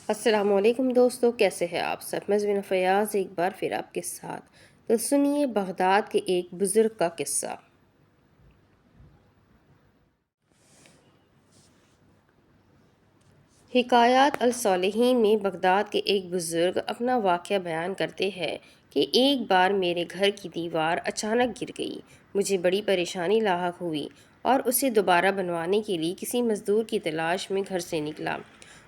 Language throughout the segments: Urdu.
السلام علیکم دوستو، کیسے ہیں آپ سب؟ میں زمینہ فیاض ایک بار پھر آپ کے ساتھ۔ تو سنیے بغداد کے ایک بزرگ کا قصہ۔ حکایات الصالحین میں بغداد کے ایک بزرگ اپنا واقعہ بیان کرتے ہیں کہ ایک بار میرے گھر کی دیوار اچانک گر گئی۔ مجھے بڑی پریشانی لاحق ہوئی اور اسے دوبارہ بنوانے کے لیے کسی مزدور کی تلاش میں گھر سے نکلا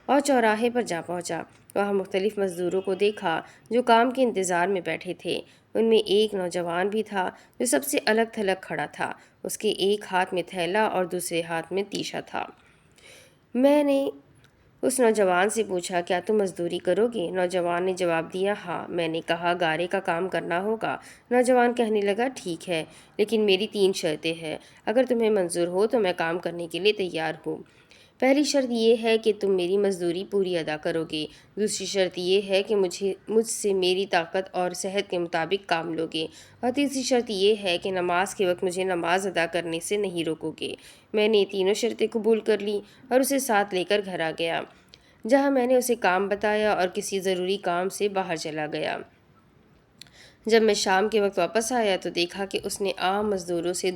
اور چوراہے پر جا پہنچا۔ وہاں مختلف مزدوروں کو دیکھا جو کام کے انتظار میں بیٹھے تھے۔ ان میں ایک نوجوان بھی تھا جو سب سے الگ تھلگ کھڑا تھا۔ اس کے ایک ہاتھ میں تھیلا اور دوسرے ہاتھ میں تیشا تھا۔ میں نے اس نوجوان سے پوچھا، کیا تم مزدوری کرو گے؟ نوجوان نے جواب دیا، ہاں۔ میں نے کہا، گارے کا کام کرنا ہوگا؟ نوجوان کہنے لگا، ٹھیک ہے، لیکن میری 3 شرطیں ہیں۔ اگر تمہیں منظور ہو تو میں کام کرنے کے لیے تیار ہوں۔ پہلی شرط یہ ہے کہ تم میری مزدوری پوری ادا کرو گے۔ دوسری شرط یہ ہے کہ مجھ سے میری طاقت اور صحت کے مطابق کام لو گے۔ اور تیسری شرط یہ ہے کہ نماز کے وقت مجھے نماز ادا کرنے سے نہیں روکو گے۔ میں نے تینوں شرطیں قبول کر لیں اور اسے ساتھ لے کر گھر آ گیا، جہاں میں نے اسے کام بتایا اور کسی ضروری کام سے باہر چلا گیا۔ جب میں شام کے وقت واپس آیا تو دیکھا کہ اس نے عام مزدوروں سے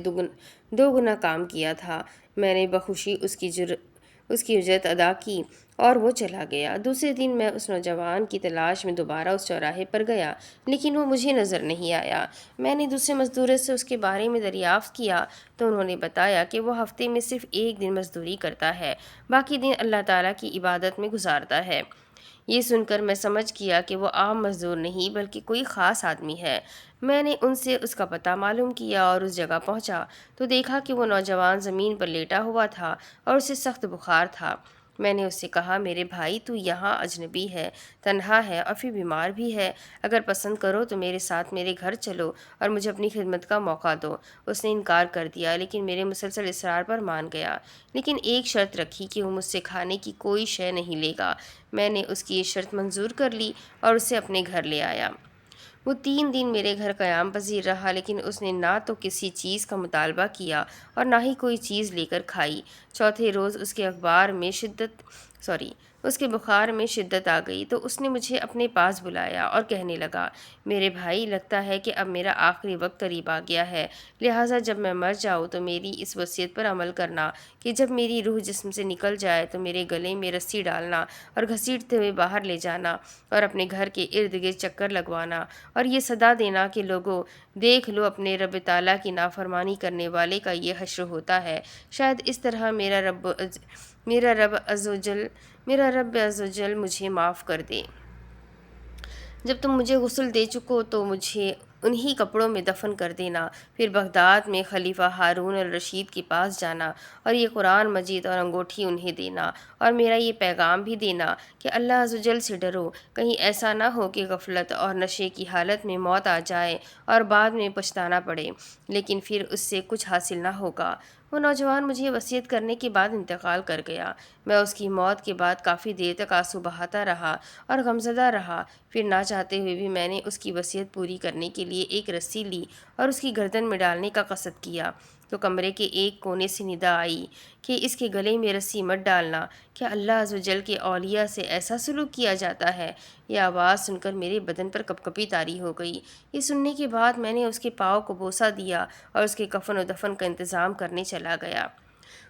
دو گنا کام کیا تھا۔ میں نے بخوشی اس کی اجرت ادا کی اور وہ چلا گیا۔ دوسرے دن میں اس نوجوان کی تلاش میں دوبارہ اس چوراہے پر گیا، لیکن وہ مجھے نظر نہیں آیا۔ میں نے دوسرے مزدوروں سے اس کے بارے میں دریافت کیا تو انہوں نے بتایا کہ وہ ہفتے میں صرف 1 دن مزدوری کرتا ہے، باقی دن اللہ تعالیٰ کی عبادت میں گزارتا ہے۔ یہ سن کر میں سمجھ گیا کہ وہ عام مزدور نہیں بلکہ کوئی خاص آدمی ہے۔ میں نے ان سے اس کا پتہ معلوم کیا اور اس جگہ پہنچا تو دیکھا کہ وہ نوجوان زمین پر لیٹا ہوا تھا اور اسے سخت بخار تھا۔ میں نے اس سے کہا، میرے بھائی، تو یہاں اجنبی ہے، تنہا ہے اور پھر بیمار بھی ہے۔ اگر پسند کرو تو میرے ساتھ میرے گھر چلو اور مجھے اپنی خدمت کا موقع دو۔ اس نے انکار کر دیا، لیکن میرے مسلسل اصرار پر مان گیا، لیکن ایک شرط رکھی کہ وہ مجھ سے کھانے کی کوئی شے نہیں لے گا۔ میں نے اس کی یہ شرط منظور کر لی اور اسے اپنے گھر لے آیا۔ وہ 3 دن میرے گھر قیام پذیر رہا، لیکن اس نے نہ تو کسی چیز کا مطالبہ کیا اور نہ ہی کوئی چیز لے کر کھائی۔ چوتھے روز اس کے بخار میں شدت آ گئی تو اس نے مجھے اپنے پاس بلایا اور کہنے لگا، میرے بھائی، لگتا ہے کہ اب میرا آخری وقت قریب آ گیا ہے، لہٰذا جب میں مر جاؤں تو میری اس وصیت پر عمل کرنا کہ جب میری روح جسم سے نکل جائے تو میرے گلے میں رسی ڈالنا اور گھسیٹتے ہوئے باہر لے جانا اور اپنے گھر کے ارد گرد چکر لگوانا اور یہ صدا دینا کہ لوگو، دیکھ لو، اپنے رب تعالیٰ کی نافرمانی کرنے والے کا یہ حشر ہوتا ہے۔ شاید اس طرح میرا رب عزوجل مجھے معاف کر دے۔ جب تم مجھے غسل دے چکو تو مجھے انہی کپڑوں میں دفن کر دینا، پھر بغداد میں خلیفہ ہارون الرشید کے پاس جانا اور یہ قرآن مجید اور انگوٹھی انہیں دینا اور میرا یہ پیغام بھی دینا کہ اللہ عزوجل سے ڈرو، کہیں ایسا نہ ہو کہ غفلت اور نشے کی حالت میں موت آ جائے اور بعد میں پچھتانا پڑے، لیکن پھر اس سے کچھ حاصل نہ ہوگا۔ وہ نوجوان مجھے وصیت کرنے کے بعد انتقال کر گیا۔ میں اس کی موت کے بعد کافی دیر تک آنسو بہاتا رہا اور غمزدہ رہا، پھر نہ چاہتے ہوئے بھی میں نے اس کی وصیت پوری کرنے کے لیے ایک رسی لی اور اس کی گردن میں ڈالنے کا قصد کیا تو کمرے کے ایک کونے سے ندا آئی کہ اس کے گلے میں رسی مت ڈالنا، کیا اللہ عزوجل کے اولیاء سے ایسا سلوک کیا جاتا ہے؟ یہ آواز سن کر میرے بدن پر کپکپی طاری ہو گئی۔ یہ سننے کے بعد میں نے اس کے پاؤں کو بوسہ دیا اور اس کے کفن و دفن کا انتظام کرنے چلا گیا۔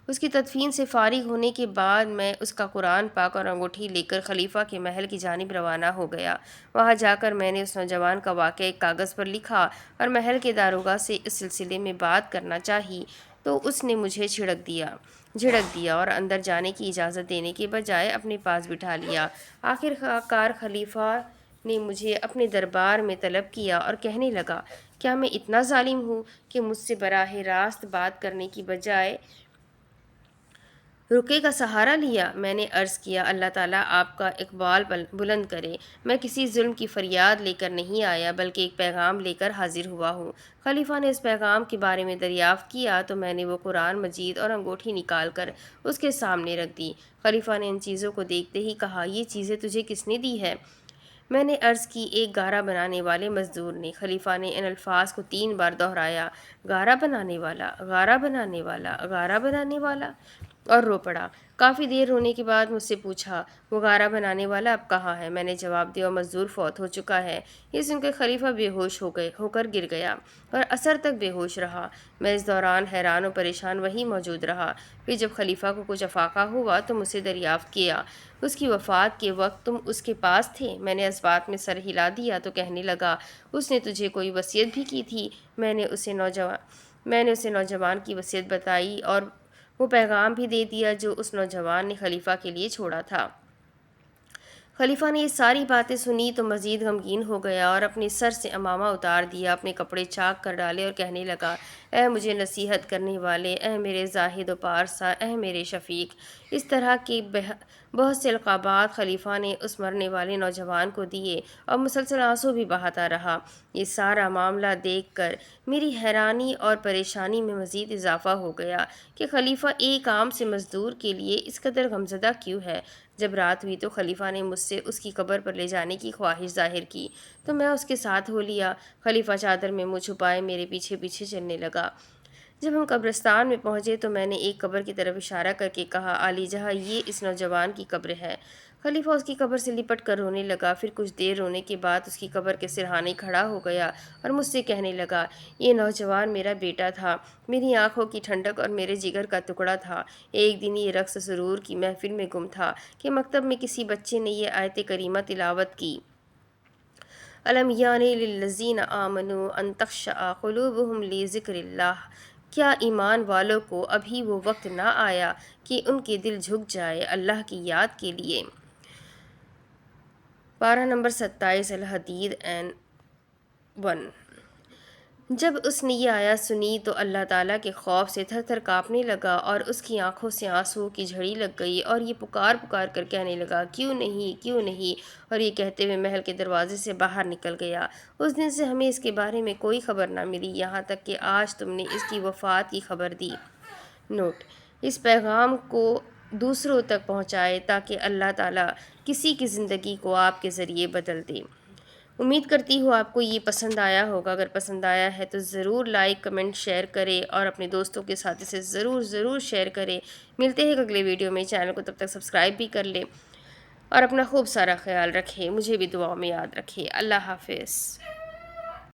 اس کی تدفین سے فارغ ہونے کے بعد میں اس کا قرآن پاک اور انگوٹھی لے کر خلیفہ کے محل کی جانب روانہ ہو گیا۔ وہاں جا کر میں نے اس نوجوان کا واقعہ ایک کاغذ پر لکھا اور محل کے داروغہ سے اس سلسلے میں بات کرنا چاہی تو اس نے مجھے جھڑک دیا اور اندر جانے کی اجازت دینے کے بجائے اپنے پاس بٹھا لیا۔ آخر کار خلیفہ نے مجھے اپنے دربار میں طلب کیا اور کہنے لگا، کیا میں اتنا ظالم ہوں کہ مجھ سے براہ راست بات کرنے کی بجائے رقیے کا سہارا لیا؟ میں نے عرض کیا، اللہ تعالیٰ آپ کا اقبال بلند کرے، میں کسی ظلم کی فریاد لے کر نہیں آیا بلکہ ایک پیغام لے کر حاضر ہوا ہوں۔ خلیفہ نے اس پیغام کے بارے میں دریافت کیا تو میں نے وہ قرآن مجید اور انگوٹھی نکال کر اس کے سامنے رکھ دی۔ خلیفہ نے ان چیزوں کو دیکھتے ہی کہا، یہ چیزیں تجھے کس نے دی ہے؟ میں نے عرض کی، ایک گارا بنانے والے مزدور نے۔ خلیفہ نے ان الفاظ کو 3 بار دہرایا، گارا بنانے والا، گارا بنانے والا، گارا بنانے والا۔ اور رو پڑا۔ کافی دیر رونے کے بعد مجھ سے پوچھا، وہ غارہ بنانے والا اب کہاں ہے؟ میں نے جواب دیا، مزدور فوت ہو چکا ہے۔ یہ سن کر خلیفہ بے ہوش ہو کر گر گیا اور عصر تک بے ہوش رہا۔ میں اس دوران حیران و پریشان وہیں موجود رہا۔ پھر جب خلیفہ کو کچھ افاقہ ہوا تو مجھ سے دریافت کیا، اس کی وفات کے وقت تم اس کے پاس تھے؟ میں نے اس بات میں سر ہلا دیا تو کہنے لگا، اس نے تجھے کوئی وصیت بھی کی تھی؟ میں نے اسے نوجوان کی وصیت بتائی اور وہ پیغام بھی دے دیا جو اس نوجوان نے خلیفہ کے لیے چھوڑا تھا۔ خلیفہ نے یہ ساری باتیں سنی تو مزید غمگین ہو گیا اور اپنے سر سے عمامہ اتار دیا، اپنے کپڑے چاک کر ڈالے اور کہنے لگا، اے مجھے نصیحت کرنے والے، اے میرے زاہد و پارسا، اے میرے شفیق۔ اس طرح کے بہت سے القابات خلیفہ نے اس مرنے والے نوجوان کو دیے اور مسلسل آنسو بھی بہاتا رہا۔ یہ سارا معاملہ دیکھ کر میری حیرانی اور پریشانی میں مزید اضافہ ہو گیا کہ خلیفہ ایک عام سے مزدور کے لیے اس قدر غمزدہ کیوں ہے۔ جب رات ہوئی تو خلیفہ نے مجھ سے اس کی قبر پر لے جانے کی خواہش ظاہر کی تو میں اس کے ساتھ ہو لیا۔ خلیفہ چادر میں منہ چھپائے میرے پیچھے پیچھے چلنے لگا۔ جب ہم قبرستان میں پہنچے تو میں نے ایک قبر کی طرف اشارہ کر کے کہا، عالی جہاں یہ اس نوجوان کی قبر ہے۔ خلیفہ اس کی قبر سے لپٹ کر رونے لگا۔ پھر کچھ دیر رونے کے بعد اس کی قبر کے سرہانے کھڑا ہو گیا اور مجھ سے کہنے لگا، یہ نوجوان میرا بیٹا تھا، میری آنکھوں کی ٹھنڈک اور میرے جگر کا ٹکڑا تھا۔ ایک دن یہ رقص سرور کی محفل میں گم تھا کہ مکتب میں کسی بچے نے یہ آیت کریمہ تلاوت کی، الم یعن للذین آمنوا ان تخشع قلوبہم لذکر اللہ۔ کیا ایمان والوں کو ابھی وہ وقت نہ آیا کہ ان کے دل جھک جائے اللہ کی یاد کے لیے؟ پارہ نمبر 27 الحدید N1۔ جب اس نے یہ آیت سنی تو اللہ تعالیٰ کے خوف سے تھر تھر کانپنے لگا اور اس کی آنکھوں سے آنسوؤں کی جھڑی لگ گئی اور یہ پکار پکار کر کہنے لگا، کیوں نہیں، کیوں نہیں، اور یہ کہتے ہوئے محل کے دروازے سے باہر نکل گیا۔ اس دن سے ہمیں اس کے بارے میں کوئی خبر نہ ملی یہاں تک کہ آج تم نے اس کی وفات کی خبر دی۔ نوٹ: اس پیغام کو دوسروں تک پہنچائے تاکہ اللہ تعالیٰ کسی کی زندگی کو آپ کے ذریعے بدل دے۔ امید کرتی ہوں آپ کو یہ پسند آیا ہوگا۔ اگر پسند آیا ہے تو ضرور لائک، کمنٹ، شیئر کریں اور اپنے دوستوں کے ساتھ اسے ضرور شیئر کریں۔ ملتے ہیں اگلے ویڈیو میں۔ چینل کو تب تک سبسکرائب بھی کر لیں اور اپنا خوب سارا خیال رکھیں۔ مجھے بھی دعاؤں میں یاد رکھیں۔ اللہ حافظ۔